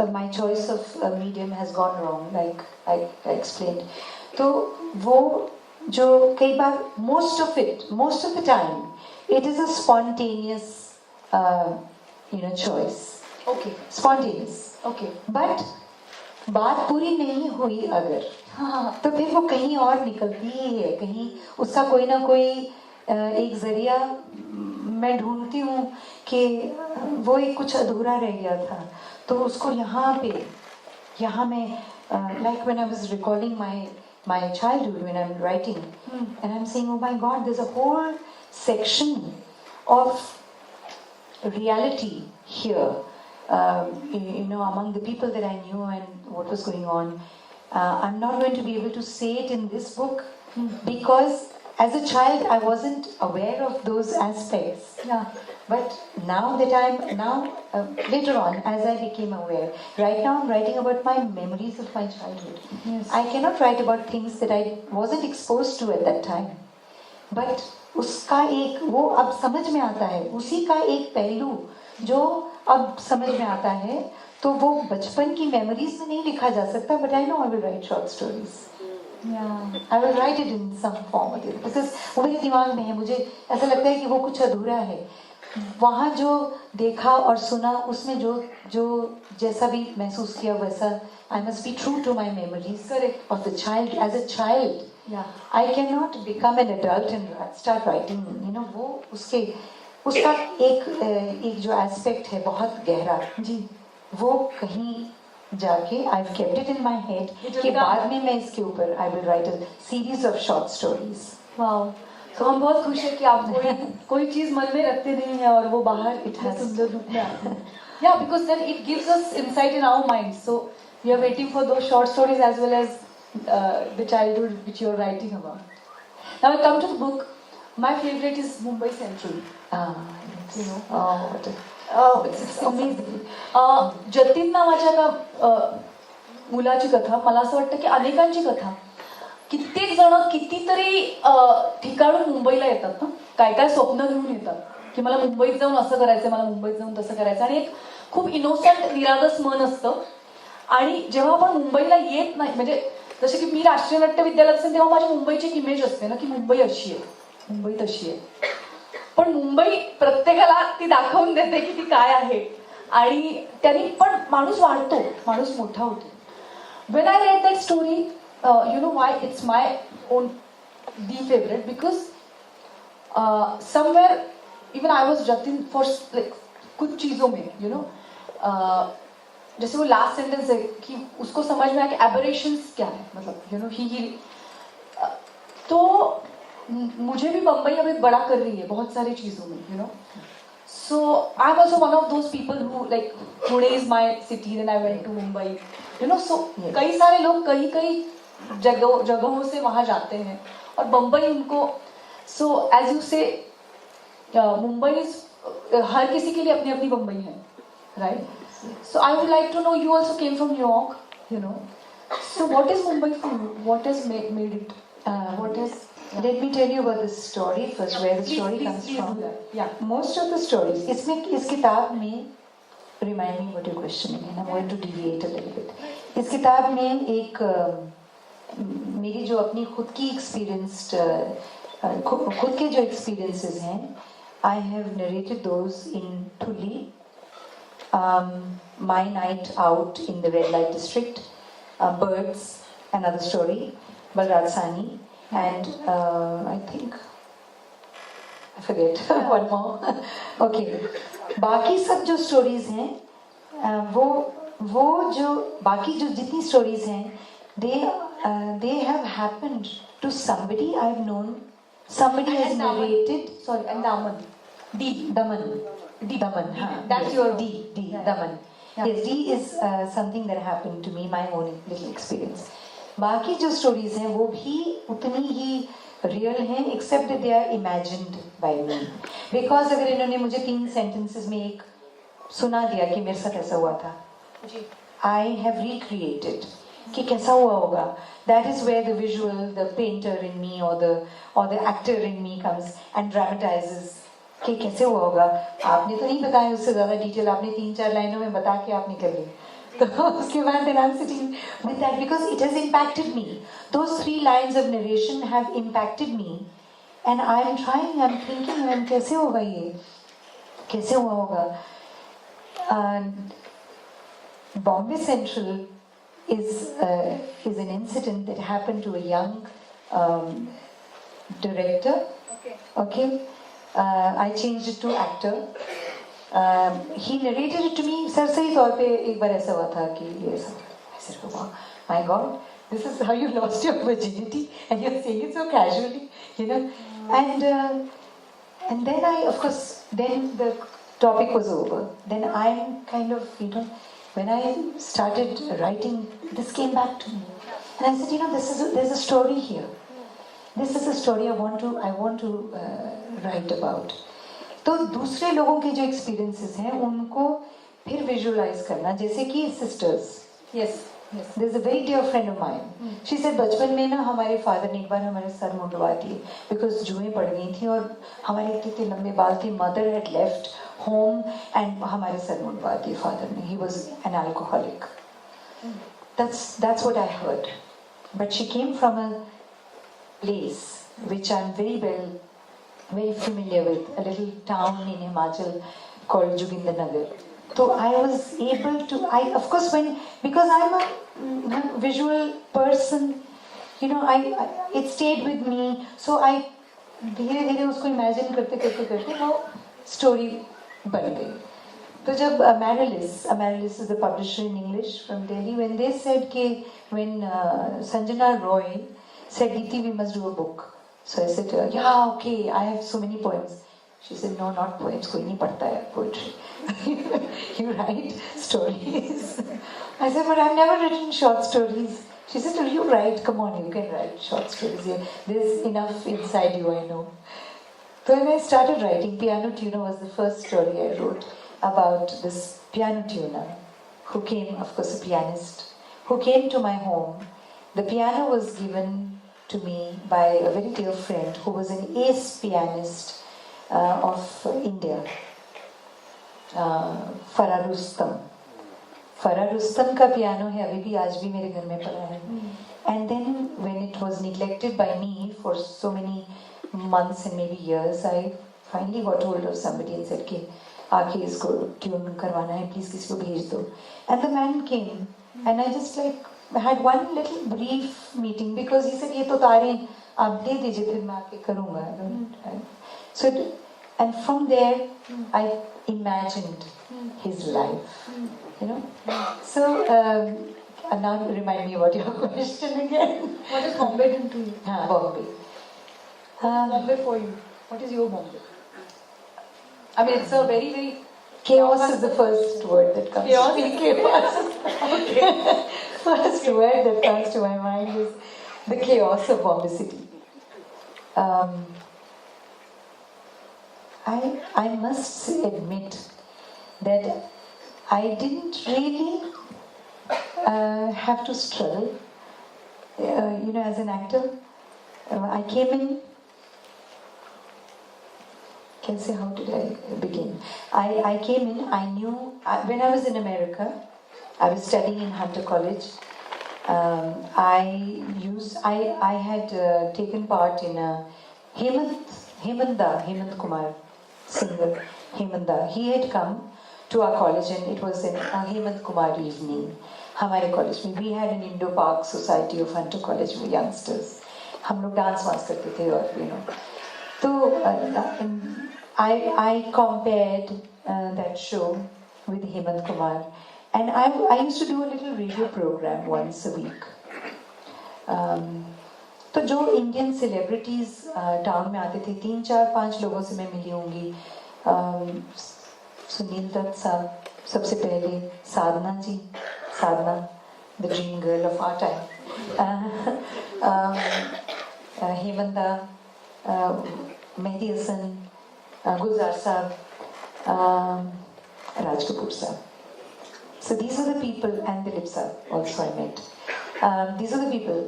my choice of medium has gone wrong, like I explained. तो वो जो कई बार most of the time it is a spontaneous choice. Okay. Spontaneous. Okay. But बात पूरी नहीं हुई अगर, तो फिर वो कहीं और निकलती ही है, कहीं उसका कोई ना कोई एक जरिया मैं ढूंढती हूँ कि वो एक कुछ अधूरा रह गया था, तो उसको यहाँ मैं like when I was recalling my childhood when I'm writing, and I'm saying, oh my God, there's a whole section of reality here, among the people that I knew and what was going on. I'm not going to be able to say it in this book because as a child I wasn't aware of those aspects. Yeah. But now that later on, as I became aware, right now I'm writing about my memories of my childhood. Yes. I cannot write about things that I wasn't exposed to at that time. But उसका एक वो अब समझ में आता है, उसी का एक पहलू जो अब समझ में आता है, तो वो बचपन की मेमोरीज में नहीं लिखा जा सकता. But I know I will write short stories. Yeah. I will write it in some form or the other because वो मेरे दिमाग में है. मुझे ऐसा लगता है कि वो कुछ अधूरा है. वहाँ जो देखा और सुना, उसमें जो जैसा भी महसूस किया वैसा, I must be true to my memories. Correct. Of the child. As a child, yeah, I cannot become an adult and start writing. वो उसका एक जो एस्पेक्ट है बहुत गहरा जी, वो कहीं जाके I've kept it in my head कि बाद में मैं इसके ऊपर I will write a series of short stories. Wow. तो हम बहुत खुश हैं कि आप कोई चीज मन में रखते नहीं है और वो बाहर इतना सुंदर रूप में आती है. Yeah, because then it gives us insight in our minds. So we are waiting for those short stories as well as the childhood which you are writing about. Now I come to the book. My favorite is Mumbai Central. It's amazing. Jatin नावाच्या का मुलाची कथा, मला असं वाटतं की अनेकांची कथा, कित्येक जण कितीतरी ठिकाणून मुंबईला येतात ना, काय स्वप्न घेऊन येतात की मला मुंबईत जाऊन असं करायचं, मला मुंबईत जाऊन तसं करायचं, आणि एक खूप इनोसंट निरागस मन असतं. आणि जेव्हा आपण मुंबईला येत नाही, म्हणजे जसे की मी राष्ट्रीय नाट्य विद्यालयात असेल तेव्हा माझी मुंबईची एक इमेज असते ना की मुंबई अशी आहे, मुंबई तशी आहे. पण मुंबई प्रत्येकाला ती दाखवून देते की ती काय आहे, आणि त्यांनी पण माणूस वाढतो, माणूस मोठा होतो. When I read that story, you know why it's my own the favorite, because somewhere even I was judging for like कुछ चीजों में, you know, जैसे वो लास्ट सेंटेंस है कि उसको समझ में आया कि एबरेशंस क्या है, मतलब यू नो ही तो मुझे भी बम्बई अभी बड़ा कर रही है बहुत सारी चीजों में, you know. So I am also one of those people who like Pune is my city, then I went to Mumbai, you know. सो कई सारे लोग कई जगहों से वहां जाते हैं और बम्बई उनको, सो एज यू से मुंबई इज हर किसी के लिए अपनी अपनी बम्बई है, right? So I would like to know, you also came from New York, you know. So what is Mumbai for you? What has made it? Let me tell you about the story first, where the story comes from. Yeah. Most of the stories, इस किताब में, remind me what your question again. I'm going to deviate a little bit. इस किताब में एक मेरी जो अपनी खुद की खुद के जो experiences हैं, I have narrated those in Thuli. My night out in the red light district, birds, another story, Balradsani, and I think I forget one more. Okay, बाकी सब जो stories हैं, वो जो बाकी जो जितनी stories हैं, they have happened to somebody I've known. Somebody has narrated. Sorry, and Daman. Daman, that's your D, yeah. Daman. Yeah. Yes, D is something that happened to me, my own little experience. बाकी जो stories हैं वो भी उतनी ही real हैं, except that they are imagined by me. Because अगर इन्होंने मुझे 3 sentences में एक सुना दिया कि मेरे साथ ऐसा हुआ था, I have recreated कि कैसा हुआ होगा. That is where the visual, the painter in me or the actor in me comes and dramatizes कि कैसे हुआ होगा. आपने तो नहीं बताया उससे ज़्यादा डिटेल, आपने 3-4 लाइनों में बता के आपने कर ली. तो उसके बाद then I'm sitting with that because it has impacted me. Those 3 lines of narration have impacted me, and I'm trying, I'm thinking, man, कैसे होगा ये, कैसे हुआ होगा. Bombay Central is an incident that happened to a young director. Okay. I changed it to actor. He narrated it to me. सरसरी तौर पे एक बार ऐसा हुआ था कि ये सब ऐसे हुआ. My God, this is how you lost your virginity, and you're saying it so casually, you know. And then of course, then the topic was over. Then I'm kind of, you know, when I started writing, this came back to me, and I said, you know, there's a story here. This is a story I want to write about. तो दूसरे लोगों के जो experiences हैं उनको फिर visualize करना, जैसे कि sisters. Yes. There's a very dear friend of mine. She said बचपन में ना हमारे father ने एक बार हमारे सर मुंडवा दिए because जुएं पड़ गई थी और हमारे इतने लंबे बाल थे. Mother had left home and हमारे सर मुंडवा दिए father ने. He was an alcoholic. That's what I heard. But she came from a place which I'm very familiar with, a little town in Himachal called Jogindarnagar. So I was able to, of course, because I'm a visual person, you know, it stayed with me. So I धीरे-धीरे उसको imagine करते वो story बन गई. तो जब Amaryllis is the publisher in English from Delhi, when they said when Sanjana Roy said, Deepti, we must do a book. So I said to her, yeah, okay, I have so many poems. She said, no, not poems, कोई नहीं पढ़ता है poetry. You write stories. I said, but I've never written short stories. She said, well, you write, come on, you can write short stories. There's enough inside you, I know. So when I started writing, Piano Tuner was the first story I wrote about this piano tuner who came, of course, a pianist, who came to my home. The piano was given to me by a very dear friend who was an ace pianist of India, Farah Rustam. Farah Rustam का piano है अभी भी आज भी मेरे घर में पड़ा है. And then when it was neglected by me for so many months and maybe years, I finally got hold of somebody and said कि आके इसको ट्यून करवाना है, please किसी को भेज दो. And the man came, and I just had one little brief meeting because he said ये तो तारे आप दे दीजिए फिर मैं आके करूँगा. So and from there I imagined his life, you know. So and now remind me about your question again. What is Bombay done to you? Bombay. Bombay for you. What is your Bombay? I mean, it's a very, very... Chaos is the first word that comes to me. Chaos. Okay. First word that comes to my mind is the chaos of Bombay City. I must admit that I didn't really have to struggle, you know, as an actor. I came in. How did I begin? I came in, I knew, when I was in America, I was studying in Hunter College. I had taken part in a Hemant Kumar singer, Hemanda. He had come to our college and it was a Hemant Kumar evening. Hamare college में we had an Indo-Pak Society of Hunter College with youngsters. हम लोग dance वांस करते थे और you know. So I compared that show with Hemant Kumar, and I used to do a little radio program once a week. तो जो Indian celebrities town में आते थे 3, 4, 5 लोगों से मैं मिली होंगी. सुनील दत्त साहब सबसे पहले, Sadhana the dream girl of our time, Hemanta, Mehdi Hasan, Gulzar Saab, Raj Kapoor Saab. So these are the people, and Dilip Saab also I met. These are the people.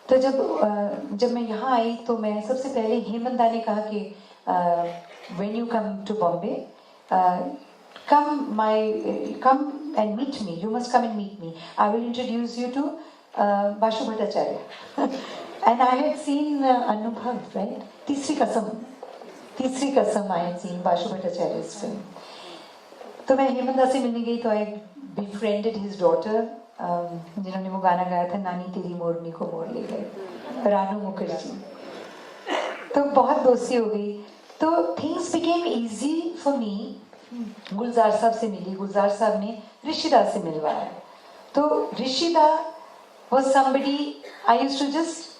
तो जब मैं यहाँ आई तो मैं सबसे पहले हेमंता ने कहा कि when you come to Bombay, come and meet me. You must come and meet me. I will introduce you to Bashu Bhattacharya. And I had seen Anubhav, right? Teesri Kasam I had seen Bashu Bhattacharya's film. तो मैं हेमंत से मिलने गई तो I befriended his daughter, जिन्होंने वो गाना गाया था नानी तेरी मोरनी को मोर ले गए, रानू मुखर्जी. तो बहुत दोस्ती हो गई. तो things became easy for me. गुलजार साहब से मिली. गुलजार साहब ने ऋषिदा से मिलवाया. तो ऋषिदा was somebody I used to just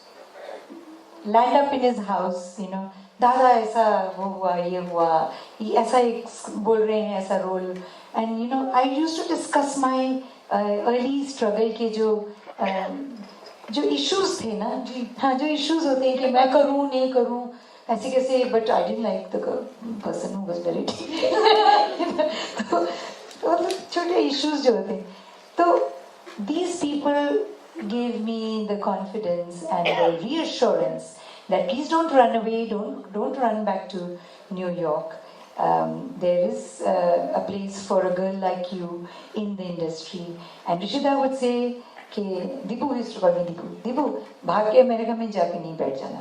land up in his house, you know. दादा ऐसा वो हुआ, ये हुआ, ये ऐसा एक बोल रहे हैं, ऐसा role. And you know, I used to discuss my early struggle के जो issues थे ना, हाँ जो issues होते हैं कि मैं करूँ नहीं करूँ ऐसे कैसे, but I didn't like the person who was narrating. तो छोटे issues जो होते हैं, तो these people gave me the confidence and the reassurance that please don't run away, don't run back to New York. There is a place for a girl like you in the industry. And Rishida would say कि Deepu used to call me Deepu भाग के America में जाके नहीं बैठ जाना,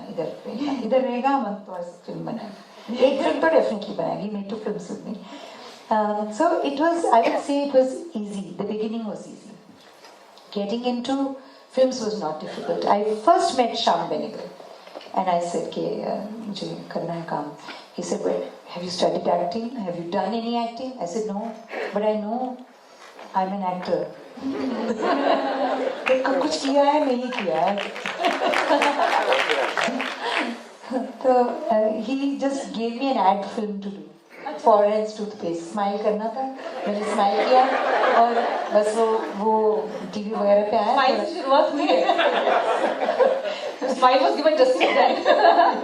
इधर रहेगा मत, तो ऐसे फिल्म बनाएगी, एक फिल्म तो डेफिनेटली बनाएगी, made 2 films with me. So it was, I would say it was easy. The beginning was easy. Getting into films was not difficult. I first met Shyam Benegal and I said कि मुझे करना है काम. He said, well, have you studied acting? Have you done any acting? I said, no, but I know I'm an actor. कुछ किया है नहीं किया है. तो he just gave me an ad film to do. Forehead's toothpaste. Smile करना था, मैंने smile किया और बस वो TV वगैरह पे आया. Smile से शुरुआत हुई है. Smile was given just like that.